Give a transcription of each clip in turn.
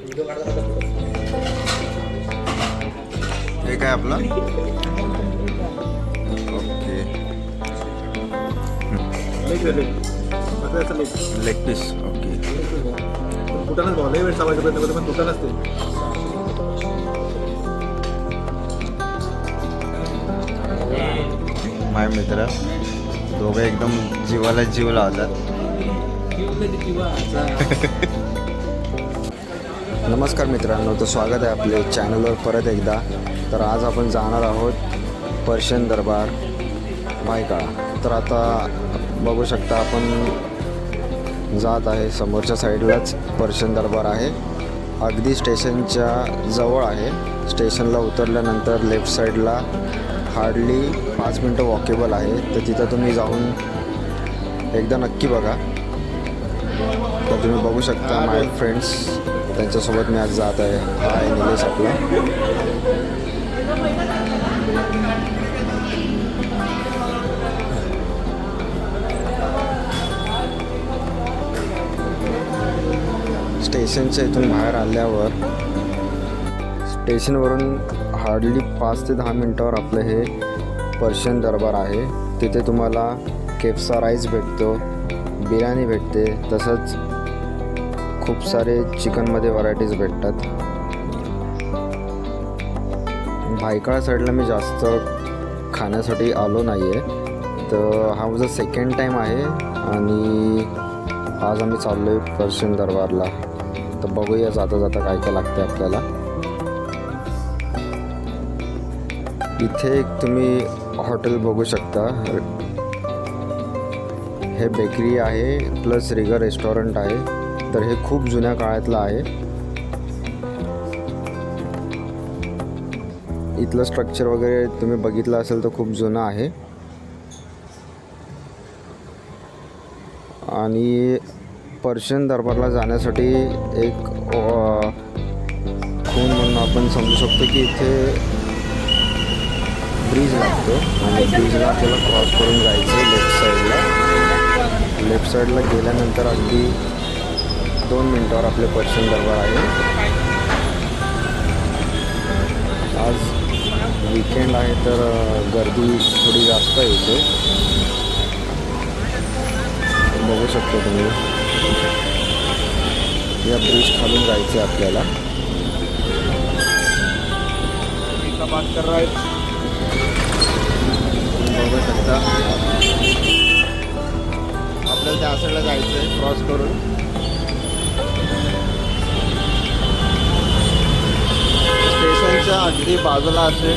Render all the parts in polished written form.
हे काय आपलं ओके लेग पीस ओके. फुटानच भाऊ लई वेळ चालवायचा प्रयत्न करतो पण फुटानच ते. माझे मित्र दोघं एकदम जीवाला जीव लावतात. नमस्कार मित्रांनो, तर स्वागत आहे आपले चॅनलवर परत एकदा. तर आज आपण जाणार आहोत पर्शियन दरबार भायखळा. तर आता बघू शकता आपण जात आहे, समोरच्या साईडलाच पर्शियन दरबार आहे. अगदी स्टेशनच्या जवळ आहे. स्टेशनला उतरल्यानंतर लेफ्ट साईडला हार्डली 5 मिनटं वॉकेबल आहे. तर तिथं तुम्ही जाऊन एकदा नक्की बघा. तर तुम्ही बघू शकता माय फ्रेंड्स, त्यांच्यासोबत मी आज जात आहे. हा आहे निलेश आपला. स्टेशनच्या इथून बाहेर आल्यावर स्टेशनवरून हार्डली 5 ते 10 मिनटावर आपलं हे पर्शियन दरबार आहे. तिथे तुम्हाला केफ्सा राईस भेटतो, बिर्याणी भेटते, तसंच खूप सारे चिकनमध्ये व्हरायटीज भेटतात. भायखळा साईडला मी जास्त खाण्यासाठी आलो नाही आहे. तर हा माझा सेकंड टाईम आहे आणि आज आम्ही चाललो आहे पर्शियन दरबारला. तर बघूया जाता जाता काय काय लागते आपल्याला. इथे एक तुम्ही हॉटेल बघू शकता. हे बेकरी आहे प्लस रिगर रेस्टॉरंट आहे. तर हे खूप जुन्या काळातलं आहे. इथलं स्ट्रक्चर वगैरे तुम्ही बघितलं असेल तर खूप जुनं आहे. आणि पर्शियन दरबारला जाण्यासाठी एक खून म्हणून आपण समजू शकतो की इथे ब्रिज लागतो आणि ब्रिजला आपल्याला क्रॉस करून जायचं आहे लेफ्ट साईडला. लेफ्ट साईडला गेल्यानंतर अगदी 2 मिनटावर आपले पर्शियन दरबार आहे. आज वीकेंड आहे तर गर्दी थोडी जास्त आहे इथे. बघू शकता तुम्ही, या ब्रिज खालून जायचं आहे आपल्याला. बात कर रहा है, बघू शकता आपल्याला त्या साईडला जायचं आहे क्रॉस करून. स्टेशनच्या अगदी बाजूला असे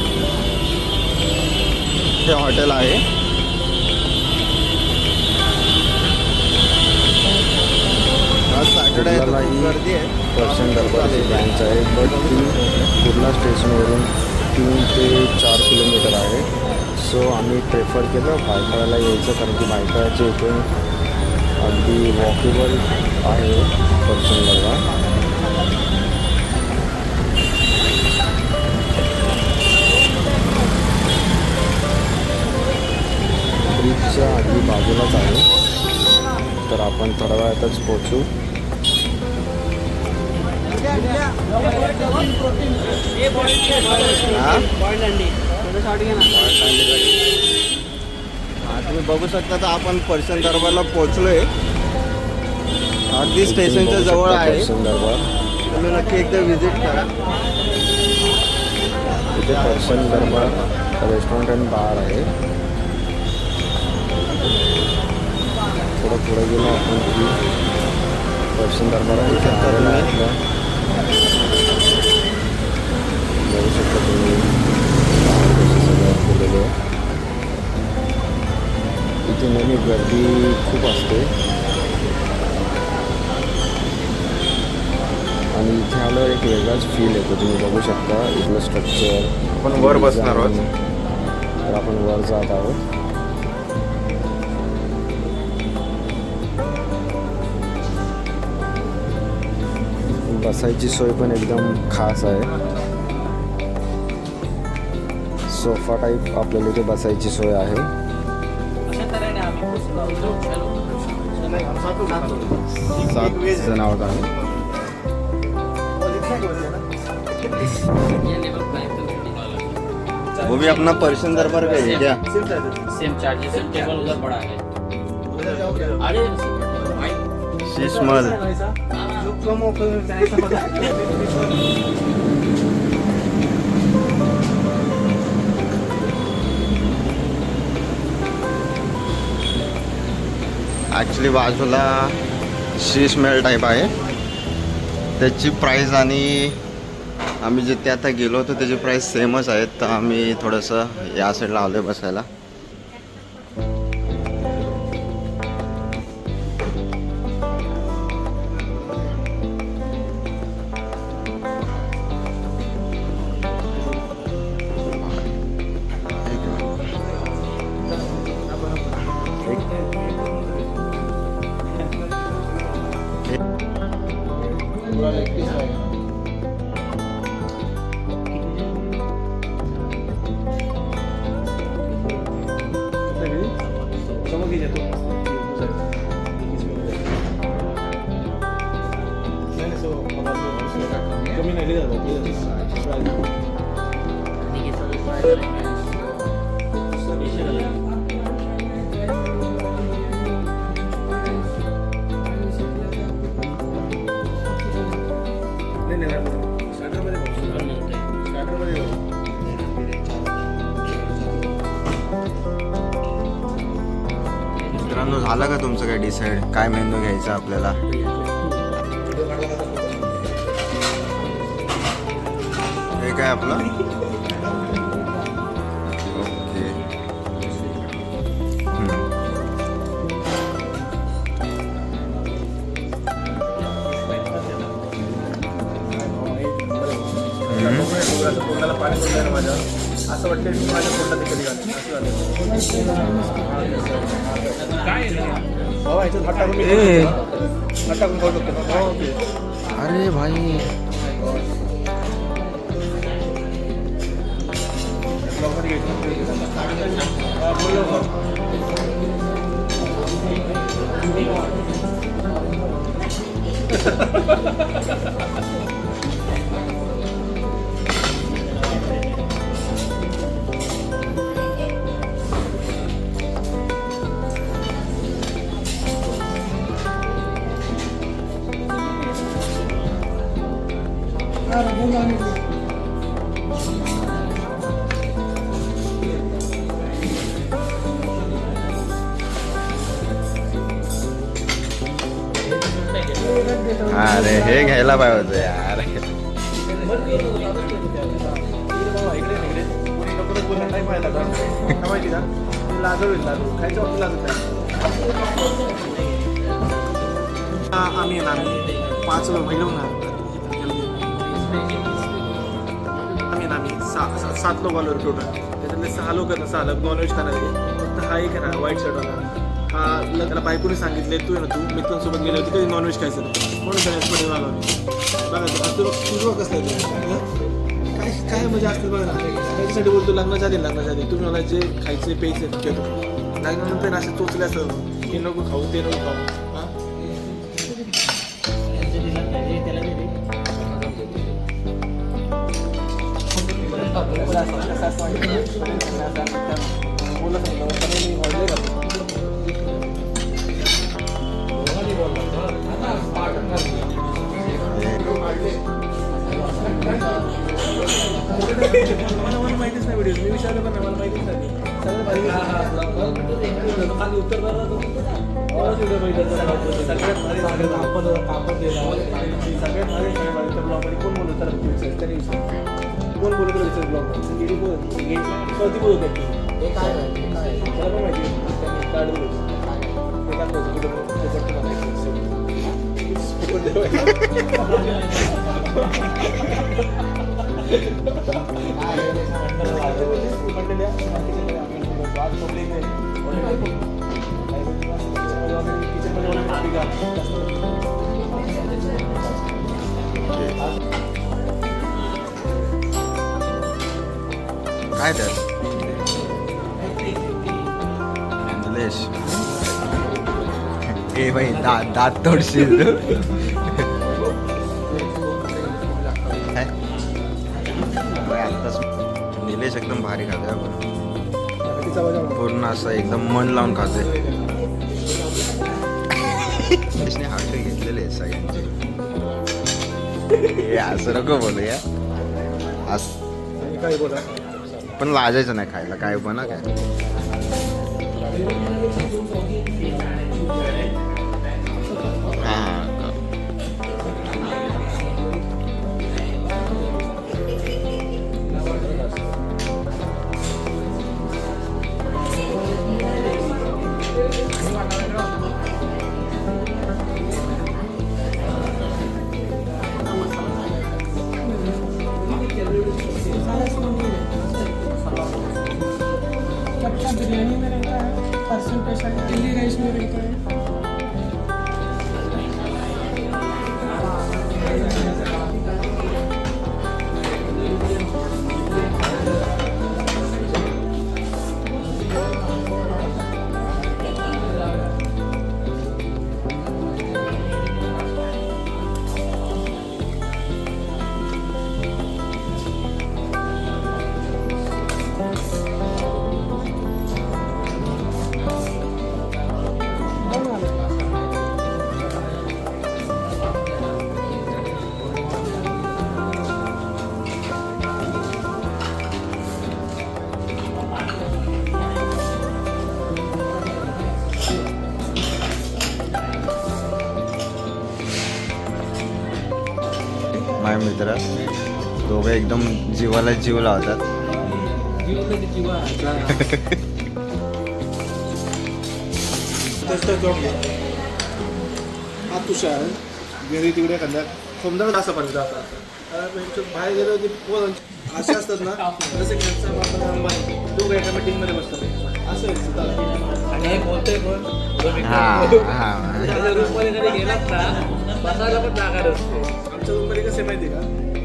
हे हॉटेल आहे. आज सॅटर्डे आहे, गर्दी आहे. पर्शियन दरबारची ब्रँच आहे, बट ती कुर्ला स्टेशनवरून 3 ते 4 किलोमीटर आहे. सो आम्ही प्रेफर केलं भायखळ्याला यायचं, कारण की भायखळ्याच्या इथून अगदी वॉकेबल आहे पर्शियन दरबार. ब्रिजच्या अगदी बाजूलाच आहे. तर आपण थोड्या वेळातच पोहोचू. तुम्ही बघू शकता तर आपण पर्शियन दरबारला पोहोचलोय. अगदी स्टेशनच्या जवळ आहे पर्शियन दरबार. तुम्ही नक्की एकदा व्हिजिट करा. इथे पर्शियन दरबार रेस्टॉरंट आणि बार आहे. थोडं पुढे गेलो आपण की पर्शियन दरबार इथे आलेला आहे. बघू शकता तुम्ही सगळं केलेलं आहे. इथे नेहमी गर्दी खूप असते आणि इथे आल्यावर एक वेगळाच फील येतो. तुम्ही बघू शकता इथलं स्ट्रक्चर. आपण वर बसणार आहोत. तर आपण वर जात आहोत. बसायची सोय पण एकदम खास आहे. सोफा टाईप आपल्याला इथे बसायची सोय आहे. 7 जण आहोत आम्ही. वो भी अपना पर्शियन दरबार का है क्या? सेम चार्जेस टेबल उधर पड़ा है। अरे शीशमहल. ॲक्च्युली बाजूला शीशमहल टाईप आहे. त्याची प्राईस आणि आम्ही जिथे आता गेलो होतो त्याची प्राईस सेमच आहेत. तर आम्ही थोडंसं या साईडला आलो आहे बसायला. मित्रांनो, झालं का तुमचं काय डिसाईड काय मेनू घ्यायचा आपल्याला? हे काय आपलं ओके. तोंडाला पाणी पडलं ना माझ्या. असं वाटतं की माझ्या तोंडात कधी घालेल असं झालं. बाबा ह्याच्यात हात टाकून हात टाकून खाऊ शकतो. अरे भाई अरे हे घ्यायला पाहिजे होतं यार. माहिती का लाजवेल लाजू खायच्या वरती लाजत नाही. आम्ही ना आम्ही 5 लोक महिला आम्ही 7 लोक आलो टोटल. त्याच्यातले 6 लोक ना 6 लोक नॉनव्हेज खाणारे. फक्त हा एक आहे ना व्हाईट शर्टवाला. हा त्याला बायकोने सांगितले तू आहे ना तू मित्रांसोबत गेले होते कधी नॉनव्हेज खायचं नाही म्हणून त्याने आलो. बघा तुझं कसं आहे काय काय मजा असते बघा ना. त्याच्यासाठी बोलतो लग्नाच्या आधी तुम्ही मला जे खायचे प्यायचे घेतो. लग्नानंतर असे चोचले असं हे नको खाऊ ते नको खाऊ. हां मला माहितीच नाही व्हिडिओ. मी विचारलं पण मला माहितीच नाही. सगळं खाली उत्तर व्हिडिओ बघितलं. सगळ्यात भारी कापड दिला. सगळ्यात भारी ब्लॉगमध्ये कोण बोलत तर त्याने कोण बोलत विचार ब्लॉग कधी बोलत हे काय मला पण माहिती त्यांनी कार्ड दिलं. ते काय तर इंग्लिश ए भाई दात तोडशील तू. आत्ताच निलेश एकदम भारी खातोय आपण तिचा वजा पूर्ण असं एकदम मन लावून खातोय. निलेशने हात घेतलेले आहेत सगळ्यांचे. हे असं नको बोलूया आणि काय बोला पण लाजायचं नाही खायला काय पण काय. हा कच्चा बिरयानी में रहता है, पर्सन पेशा दिल्ली राइस में रहता है. माझ्या मित्र दोघं एकदम जीवाला जीव लावतात. हा तुषार घरी तिकडे एखाद्या समजा असं पण जातात बाहेर गेलो की पोरं असे असतात ना जसे घरचा बाबा अंबानी दोघं एका मीटिंगमध्ये बसतात असं आहे आणि हे बोलतोय कोण हा हा रूममध्ये कधी गेलात ना बसायला पण जागा नसते. आमच्या रूममध्ये कसं आहे माहिती आहे का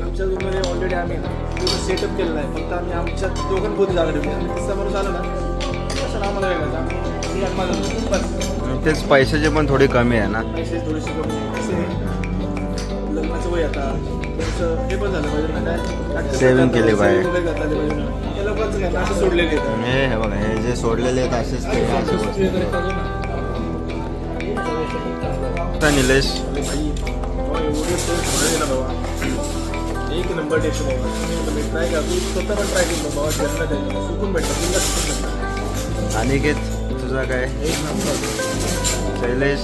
आमच्या रूममध्ये ऑलरेडी आम्ही ना पूर्ण सेटअप केलेला आहे फक्त आम्ही आमच्या दोघांपोती जागा ठेवली आणि तिसरा माणूस आला ना कशाला आम्हाला वेगळाच आम्ही आणि माझा बस तेच पैशाचे पण थोडी कमी आहे ना. पैसे थोडेसे कमी कसं आहे लग्नाचं वय आता त्यांचं हे पण झालं पाहिजे ना काय Saving केली पाहिजे. Saving वगैरे करता आली पाहिजे ना. त्या लोकांचं काय ना असं सोडलेले आहेत हे बघा हे जे सोडलेले आहेत असेच ते असे वस्तू. आता निलेश अरे भाई बाबा एवढे टेस्ट भारी ना बाबा एक नंबर टेस्ट बाबा तुम्ही ट्राय करा तू स्वतः पण ट्राय करून बाबा जन्नत आहे सुकून भेटतं तुला सुकून भेटतं अनिकेत तुझा काय एक नंबर शैलेश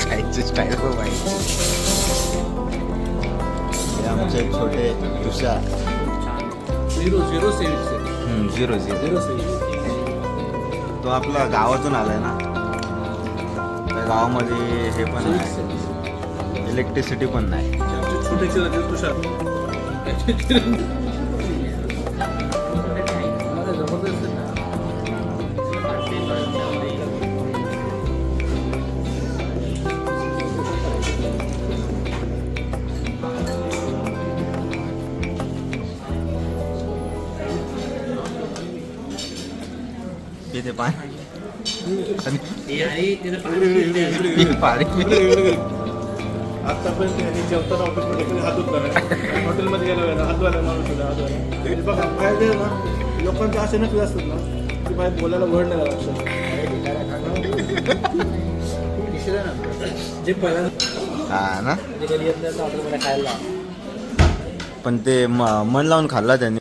खायची स्टाईल हो बाई. हे आमचे छोटे तुषार 0-0 तो आपला गावातून आलाय ना त्या गावामध्ये हे पण आहे इलेक्ट्रिसिटी पण नाही. आमचे छोटेचे जाते तुषार पिते पाणी आणि तिथं पाणी आतापर्यंत यांनी जेवताना ऑफिसमध्ये कधी हात धुतला नाही हॉटेलमध्ये गेलो ना हात धुवायला माणूस होता हात धुवायला बघा बाहेर गेलं ना लोकांचे असे नकली असतात ना की बाहेर बोलायला वर्ड नाही लागत जे पहिल्यांदा हा ना कधी येत नाही हॉटेलमध्ये खायला पण ते मन लावून खाल्ला त्यांनी.